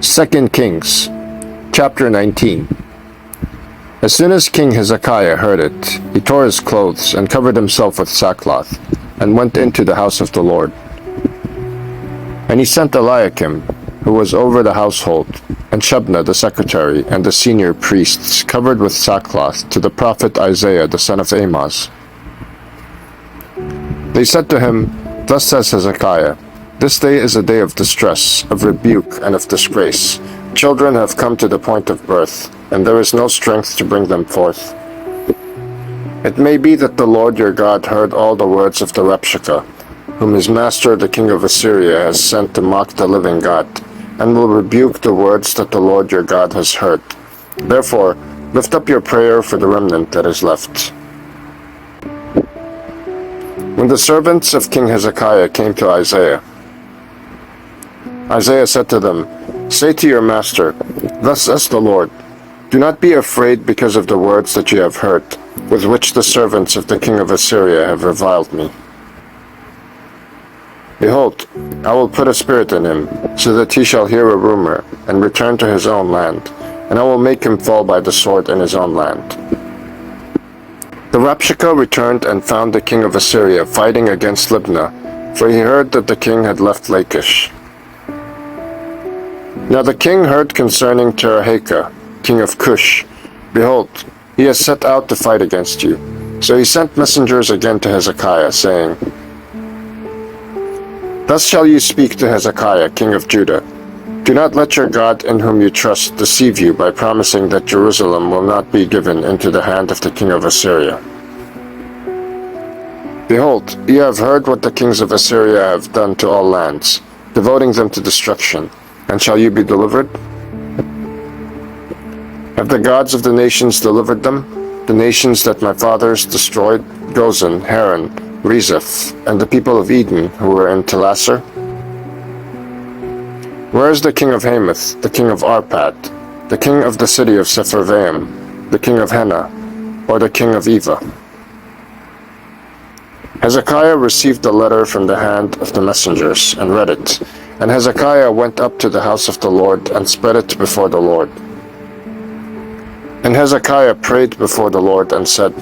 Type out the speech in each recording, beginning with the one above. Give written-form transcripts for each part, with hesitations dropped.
2 Kings, chapter 19. As soon as King Hezekiah heard it, he tore his clothes and covered himself with sackcloth, and went into the house of the Lord. And he sent Eliakim, who was over the household, and Shebna the secretary, and the senior priests, covered with sackcloth, to the prophet Isaiah the son of Amoz. They said to him, "Thus says Hezekiah, this day is a day of distress, of rebuke, and of disgrace. Children have come to the point of birth, and there is no strength to bring them forth. It may be that the Lord your God heard all the words of the Rabshakeh, whom his master the king of Assyria has sent to mock the living God, and will rebuke the words that the Lord your God has heard. Therefore, lift up your prayer for the remnant that is left." When the servants of King Hezekiah came to Isaiah said to them, "Say to your master, Thus says the Lord, do not be afraid because of the words that you have heard, with which the servants of the king of Assyria have reviled me. Behold, I will put a spirit in him, so that he shall hear a rumor, and return to his own land, and I will make him fall by the sword in his own land." The Rabshakeh returned and found the king of Assyria fighting against Libnah, for he heard that the king had left Lachish. Now the king heard concerning Tirhakah, king of Cush, "Behold, he has set out to fight against you." So he sent messengers again to Hezekiah, saying, "Thus shall you speak to Hezekiah, king of Judah. Do not let your God in whom you trust deceive you by promising that Jerusalem will not be given into the hand of the king of Assyria. Behold, you have heard what the kings of Assyria have done to all lands, devoting them to destruction, and shall you be delivered? Have the gods of the nations delivered them, the nations that my fathers destroyed, Gozan, Haran, Rezeph, and the people of Eden who were in Telassar? Where is the king of Hamath, the king of Arpad, the king of the city of Sepharvaim, the king of Hena, or the king of Eva?" Hezekiah received the letter from the hand of the messengers, and read it. And Hezekiah went up to the house of the Lord, and spread it before the Lord. And Hezekiah prayed before the Lord, and said,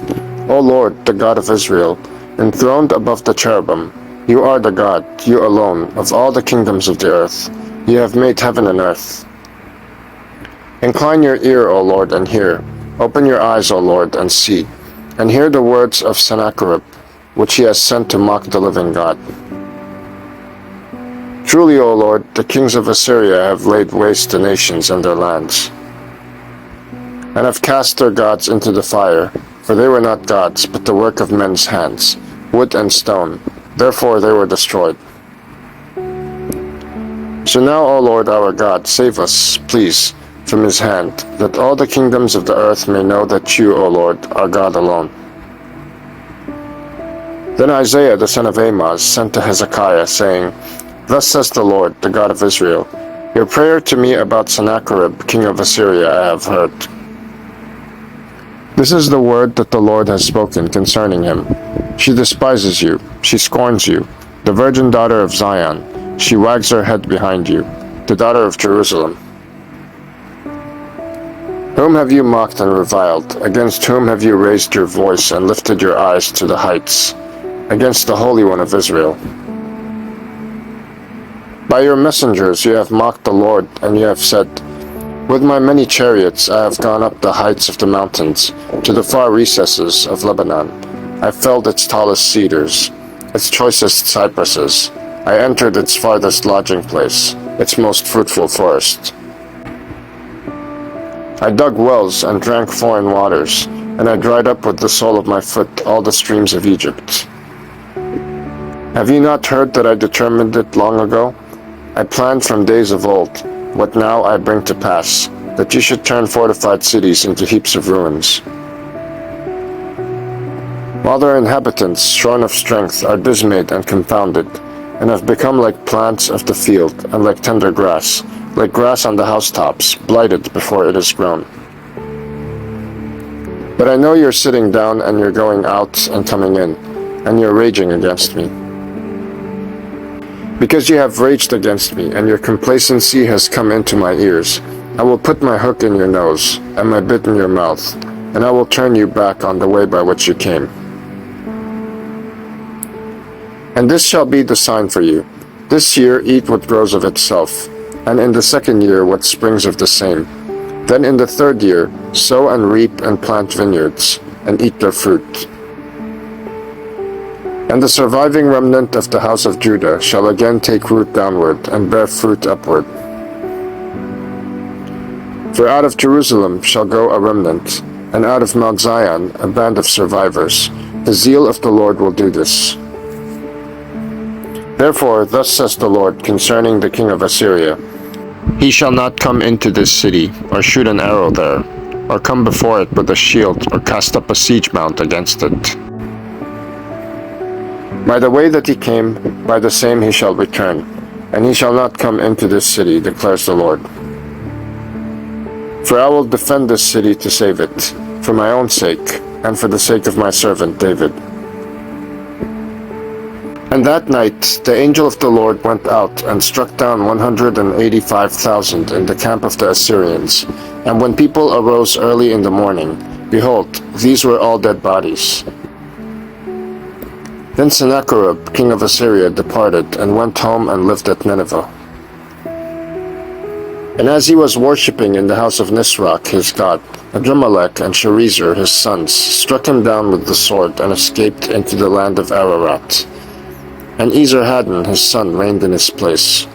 "O Lord, the God of Israel, enthroned above the cherubim, you are the God, you alone, of all the kingdoms of the earth. You have made heaven and earth. Incline your ear, O Lord, and hear. Open your eyes, O Lord, and see. And hear the words of Sennacherib, which he has sent to mock the living God. Truly, O Lord, the kings of Assyria have laid waste the nations and their lands, and have cast their gods into the fire, for they were not gods, but the work of men's hands, wood and stone. Therefore they were destroyed. So now, O Lord our God, save us, please, from his hand, that all the kingdoms of the earth may know that you, O Lord, are God alone." Then Isaiah the son of Amoz sent to Hezekiah, saying, "Thus says the Lord, the God of Israel, your prayer to me about Sennacherib, king of Assyria, I have heard. This is the word that the Lord has spoken concerning him. She despises you, she scorns you, the virgin daughter of Zion. She wags her head behind you, the daughter of Jerusalem. Whom have you mocked and reviled? Against whom have you raised your voice and lifted your eyes to the heights? Against the Holy One of Israel. By your messengers you have mocked the Lord, and you have said, with my many chariots I have gone up the heights of the mountains, to the far recesses of Lebanon. I felled its tallest cedars, its choicest cypresses. I entered its farthest lodging place, its most fruitful forest. I dug wells and drank foreign waters, and I dried up with the sole of my foot all the streams of Egypt. Have you not heard that I determined it long ago? I planned from days of old, what now I bring to pass, that you should turn fortified cities into heaps of ruins. While their inhabitants, shorn of strength, are dismayed and confounded, and have become like plants of the field, and like tender grass, like grass on the housetops, blighted before it is grown. But I know you're sitting down, and you're going out and coming in, and you're raging against me. Because you have raged against me, and your complacency has come into my ears, I will put my hook in your nose, and my bit in your mouth, and I will turn you back on the way by which you came. And this shall be the sign for you. This year eat what grows of itself, and in the second year what springs of the same. Then in the third year sow and reap and plant vineyards, and eat their fruit. And the surviving remnant of the house of Judah shall again take root downward, and bear fruit upward. For out of Jerusalem shall go a remnant, and out of Mount Zion a band of survivors. The zeal of the Lord will do this. Therefore, thus says the Lord concerning the king of Assyria, He shall not come into this city, or shoot an arrow there, or come before it with a shield, or cast up a siege mount against it. By the way that he came, by the same he shall return, and he shall not come into this city, declares the Lord. For I will defend this city to save it, for my own sake, and for the sake of my servant David. And that night the angel of the Lord went out and struck down 185,000 in the camp of the Assyrians. And when people arose early in the morning, behold, these were all dead bodies. Then Sennacherib, king of Assyria, departed, and went home and lived at Nineveh. And as he was worshipping in the house of Nisroch his god, Adrammelech and Sharezer his sons struck him down with the sword, and escaped into the land of Ararat. And Esarhaddon his son reigned in his place.